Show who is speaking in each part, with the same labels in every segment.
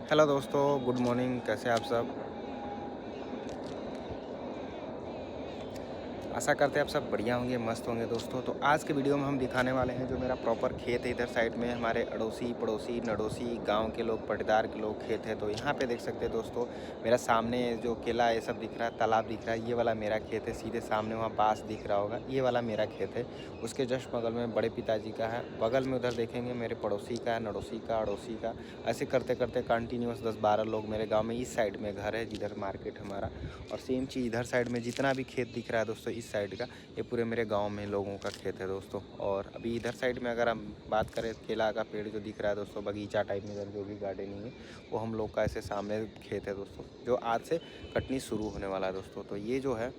Speaker 1: Hello दोस्तों, good morning. कैसे हैं आप सब? आशा करते हैं आप सब बढ़िया होंगे, मस्त होंगे दोस्तों। तो आज के वीडियो में हम दिखाने वाले हैं जो मेरा प्रॉपर खेत है। इधर साइड में हमारे अड़ोसी पड़ोसी नड़ोसी गांव के लोग, पटीदार के लोग खेत है। तो यहाँ पे देख सकते हैं दोस्तों, मेरा सामने जो केला ये सब दिख रहा है, तालाब दिख रहा है, ये वाला मेरा खेत है। सीधे सामने वहाँ बांस दिख रहा होगा, ये वाला मेरा खेत है। उसके जस्ट बगल में बड़े पिताजी का है। बगल में उधर देखेंगे मेरे पड़ोसी का, नड़ोसी का, अड़ोसी का। ऐसे करते करते कंटिन्यूस 10-12 लोग मेरे गाँव में इस साइड में घर है जिधर मार्केट हमारा। और सेम चीज़ इधर साइड में जितना भी खेत दिख रहा है दोस्तों इस साइड का, ये पूरे मेरे गांव में लोगों का खेत है दोस्तों। और अभी इधर साइड में अगर हम बात करें, केला का पेड़ जो दिख रहा है दोस्तों, बगीचा टाइप में इधर जो भी गार्डनिंग है, वो हम लोग का ऐसे सामने खेत है दोस्तों, जो आज से कटनी शुरू होने वाला है दोस्तों। तो ये जो है,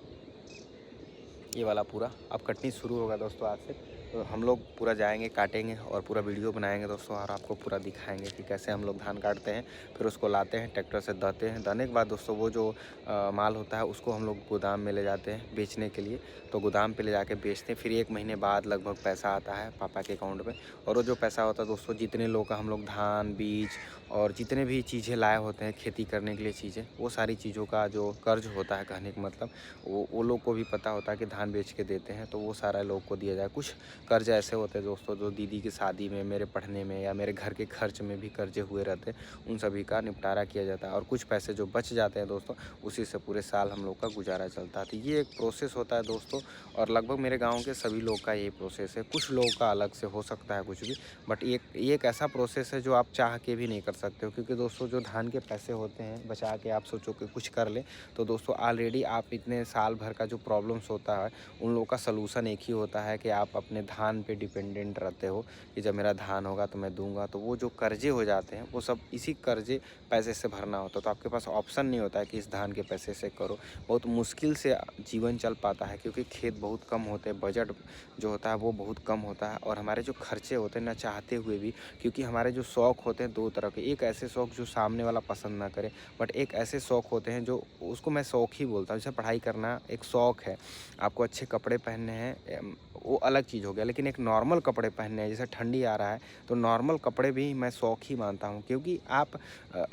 Speaker 1: ये वाला पूरा अब कटनी शुरू होगा दोस्तों आज से। तो हम लोग पूरा जाएंगे, काटेंगे और पूरा वीडियो बनाएंगे दोस्तों, और आपको पूरा दिखाएंगे कि कैसे हम लोग धान काटते हैं। फिर उसको लाते हैं, ट्रैक्टर से दहते हैं। दहने के बाद दोस्तों वो जो माल होता है उसको हम लोग गोदाम में ले जाते हैं बेचने के लिए। तो गोदाम पे ले जाके बेचते हैं। फिर 1 महीने बाद लगभग पैसा आता है पापा के अकाउंट में। और वो जो पैसा होता है दोस्तों, जितने लोग का हम लोग धान बीज और जितने भी चीज़ें लाए होते हैं खेती करने के लिए चीज़ें, वो सारी चीज़ों का जो कर्ज होता है, कहने का मतलब वो लोग को भी पता होता है कि धान बेच के देते हैं, तो वो सारा लोग को दिया जाए। कुछ कर्ज ऐसे होते हैं दोस्तों जो दीदी की शादी में, मेरे पढ़ने में या मेरे घर के खर्च में भी कर्जे हुए रहते हैं, उन सभी का निपटारा किया जाता है। और कुछ पैसे जो बच जाते हैं दोस्तों, उसी से पूरे साल हम लोग का गुजारा चलता है। तो ये एक प्रोसेस होता है दोस्तों, और लगभग मेरे गाँव के सभी लोग का ये प्रोसेस है। कुछ लोगों का अलग से हो सकता है कुछ भी, बट ये एक ऐसा प्रोसेस है जो आप चाह के भी नहीं कर सकते हो। क्योंकि दोस्तों जो धान के पैसे होते हैं बचा के आप सोचो कि कुछ कर ले, तो दोस्तों ऑलरेडी आप इतने साल भर का जो प्रॉब्लम्स होता है, उन लोगों का सलूशन एक ही होता है कि आप अपने धान पे डिपेंडेंट रहते हो कि जब मेरा धान होगा तो मैं दूंगा। तो वो जो कर्जे हो जाते हैं वो सब इसी कर्जे पैसे से भरना होता है। तो आपके पास ऑप्शन नहीं होता है कि इस धान के पैसे से करो। बहुत मुश्किल से जीवन चल पाता है, क्योंकि खेत बहुत कम होते हैं, बजट जो होता है वो बहुत कम होता है। और हमारे जो खर्चे होते हैं ना चाहते हुए भी, क्योंकि हमारे जो शौक़ होते हैं 2 तरह के, एक ऐसे शौक़ जो सामने वाला पसंद ना करे, बट एक ऐसे शौक़ होते हैं जो, उसको मैं शौक़ ही बोलता हूँ। जैसे पढ़ाई करना एक शौक़ है, आपको अच्छे कपड़े पहनने हैं, वो अलग चीज़ हो गया। लेकिन एक नॉर्मल कपड़े पहनने हैं, जैसे ठंडी आ रहा है तो नॉर्मल कपड़े भी मैं शौक़ ही मानता हूँ। क्योंकि आप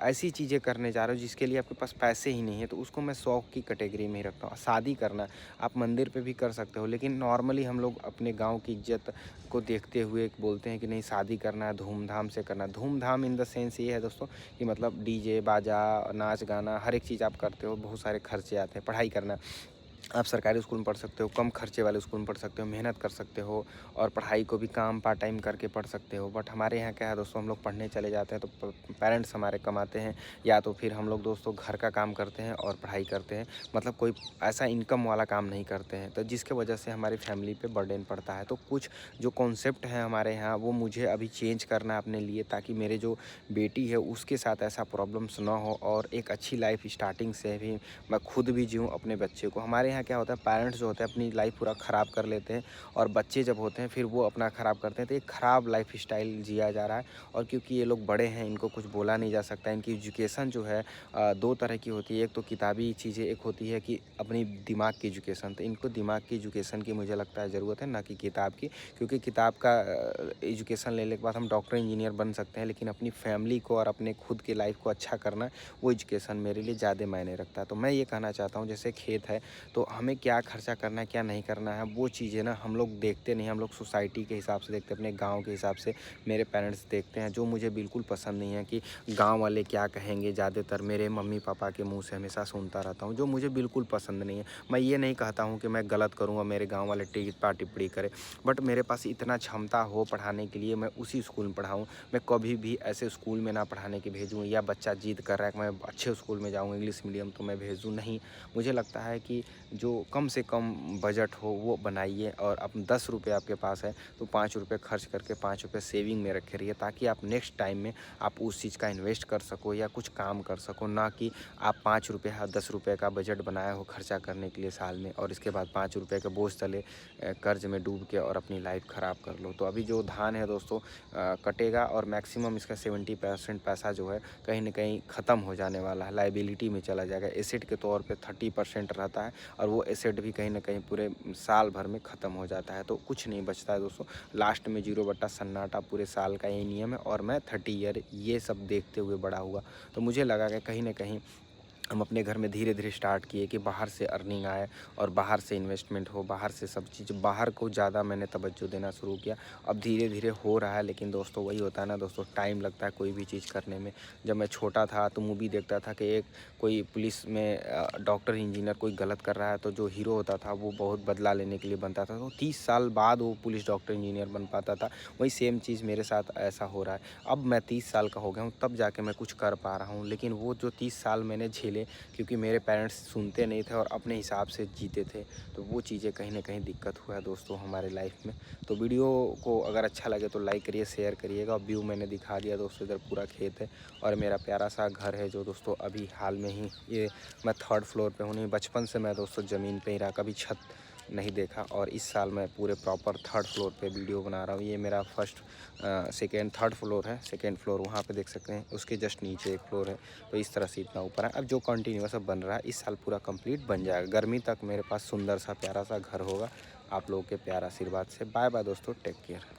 Speaker 1: ऐसी चीज़ें करने जा रहे हो जिसके लिए आपके पास पैसे ही नहीं है, तो उसको मैं शौक़ की कैटेगरी में ही रखता हूँ। शादी करना आप मंदिर पे भी कर सकते हो, लेकिन नॉर्मली हम लोग अपने गाँव की इज्जत को देखते हुए बोलते हैं कि नहीं, शादी करना है धूमधाम से करना है। धूमधाम इन द सेंस ये है दोस्तों कि मतलब डीजे बाजा, नाच गाना, हर एक चीज़ आप करते हो, बहुत सारे खर्चे आते हैं। पढ़ाई करना, आप सरकारी स्कूल में पढ़ सकते हो, कम खर्चे वाले स्कूल में पढ़ सकते हो, मेहनत कर सकते हो, और पढ़ाई को भी काम पार्ट टाइम करके पढ़ सकते हो। बट हमारे यहाँ क्या है दोस्तों, हम लोग पढ़ने चले जाते हैं तो पेरेंट्स हमारे कमाते हैं, या तो फिर हम लोग दोस्तों घर का काम करते हैं और पढ़ाई करते हैं। मतलब कोई ऐसा इनकम वाला काम नहीं करते हैं, तो जिसके वजह से हमारी फैमिली पे बर्डन पड़ता है। तो कुछ जो कॉन्सेप्ट है हमारे यहाँ, वो मुझे अभी चेंज करना है अपने लिए, ताकि मेरे जो बेटी है उसके साथ ऐसा प्रॉब्लम्स ना हो, और एक अच्छी लाइफ स्टार्टिंग से भी मैं खुद भी जीऊँ अपने बच्चे को। हमारे यहाँ क्या होता है, पेरेंट्स जो होते हैं अपनी लाइफ पूरा ख़राब कर लेते हैं, और बच्चे जब होते हैं फिर वो अपना ख़राब करते हैं। तो एक ख़राब लाइफ स्टाइल जिया जा रहा है। और क्योंकि ये लोग बड़े हैं, इनको कुछ बोला नहीं जा सकता। इनकी एजुकेशन जो है 2 तरह की होती है। एक तो किताबी चीज़ें, एक होती है कि अपनी दिमाग की एजुकेशन। तो इनको दिमाग की एजुकेशन की मुझे लगता है ज़रूरत है, ना कि किताब की। क्योंकि किताब का एजुकेशन लेने के बाद हम डॉक्टर इंजीनियर बन सकते हैं, लेकिन अपनी फैमिली को और अपने खुद की लाइफ को अच्छा करना, वो एजुकेशन मेरे लिए ज़्यादा मायने रखता है। तो मैं ये कहना चाहता हूँ, जैसे खेत है तो हमें क्या खर्चा करना है, क्या नहीं करना है, वो चीज़ें ना हम लोग देखते नहीं। हम लोग सोसाइटी के हिसाब से देखते हैं, अपने गांव के हिसाब से मेरे पेरेंट्स देखते हैं, जो मुझे बिल्कुल पसंद नहीं है कि गांव वाले क्या कहेंगे। ज़्यादातर मेरे मम्मी पापा के मुंह से हमेशा सुनता रहता हूं, जो मुझे बिल्कुल पसंद नहीं है। मैं ये नहीं कहता हूं कि मैं गलत करूंगा, मेरे गाँव वाले टिप्पा टिप्पणी करें, बट मेरे पास इतना क्षमता हो पढ़ाने के लिए मैं उसी स्कूल में पढ़ाऊँ। मैं कभी भी ऐसे स्कूल में ना पढ़ाने के भेजूँ, या बच्चा जिद कर रहा है कि मैं अच्छे स्कूल में जाऊँ इंग्लिश मीडियम, तो मैं भेजूँ नहीं। मुझे लगता है कि जो कम से कम बजट हो वो बनाइए, और अब 10 रुपये आपके पास है तो 5 रुपये खर्च करके 5 रुपये सेविंग में रखे रहिए, ताकि आप नेक्स्ट टाइम में आप उस चीज़ का इन्वेस्ट कर सको या कुछ काम कर सको। ना कि आप 5 रुपये या 10 रुपये का बजट बनाया हो खर्चा करने के लिए साल में, और इसके बाद 5 रुपये के बोझ तले कर्ज में डूब के और अपनी लाइफ ख़राब कर लो। तो अभी जो धान है दोस्तों कटेगा, और मैक्सिमम इसका 70% पैसा जो है कहीं ना कहीं ख़त्म हो जाने वाला है, लाइबिलिटी में चला जाएगा। एसेट के तौर पे 30% रहता है, और वो एसेट भी कहीं ना कहीं पूरे साल भर में ख़त्म हो जाता है, तो कुछ नहीं बचता है दोस्तों। लास्ट में 0 बट्टा सन्नाटा पूरे साल का यही नियम है। और मैं 30 ईयर ये सब देखते हुए बड़ा हुआ, तो मुझे लगा कि कहीं ना कहीं हम अपने घर में धीरे धीरे स्टार्ट किए कि बाहर से अर्निंग आए और बाहर से इन्वेस्टमेंट हो, बाहर से सब चीज़, बाहर को ज़्यादा मैंने तवज्जो देना शुरू किया। अब धीरे धीरे हो रहा है, लेकिन दोस्तों वही होता है ना दोस्तों, टाइम लगता है कोई भी चीज़ करने में। जब मैं छोटा था तो मूवी देखता था कि एक कोई पुलिस में डॉक्टर इंजीनियर कोई गलत कर रहा है, तो जो हीरो होता था वो बहुत बदला लेने के लिए बनता था, तो 30 साल बाद वो पुलिस डॉक्टर इंजीनियर बन पाता था। वही सेम चीज़ मेरे साथ ऐसा हो रहा है। अब मैं 30 साल का हो गया हूँ, तब जाके मैं कुछ कर पा रहा हूँ। लेकिन वो जो 30 साल मैंने झेले, क्योंकि मेरे पेरेंट्स सुनते नहीं थे और अपने हिसाब से जीते थे, तो वो चीज़ें कहीं ना कहीं दिक्कत हुआ है दोस्तों हमारे लाइफ में। तो वीडियो को अगर अच्छा लगे तो लाइक करिए, शेयर करिएगा। व्यू मैंने दिखा दिया दोस्तों, इधर पूरा खेत है और मेरा प्यारा सा घर है, जो दोस्तों अभी हाल में ही ये मैं 3rd फ्लोर पे हूँ। नहीं, बचपन से मैं दोस्तों ज़मीन पे ही रहा, कभी छत नहीं देखा, और इस साल मैं पूरे प्रॉपर 3rd फ्लोर पे वीडियो बना रहा हूँ। ये मेरा सेकेंड 3rd फ्लोर है। 2nd फ्लोर वहाँ पे देख सकते हैं, उसके जस्ट नीचे एक फ्लोर है। तो इस तरह से इतना ऊपर है। अब जो कंटिन्यूअस अब बन रहा है, इस साल पूरा कंप्लीट बन जाएगा। गर्मी तक मेरे पास सुंदर सा प्यारा सा घर होगा, आप लोगों के प्यार आशीर्वाद से। बाय बाय दोस्तों, टेक केयर।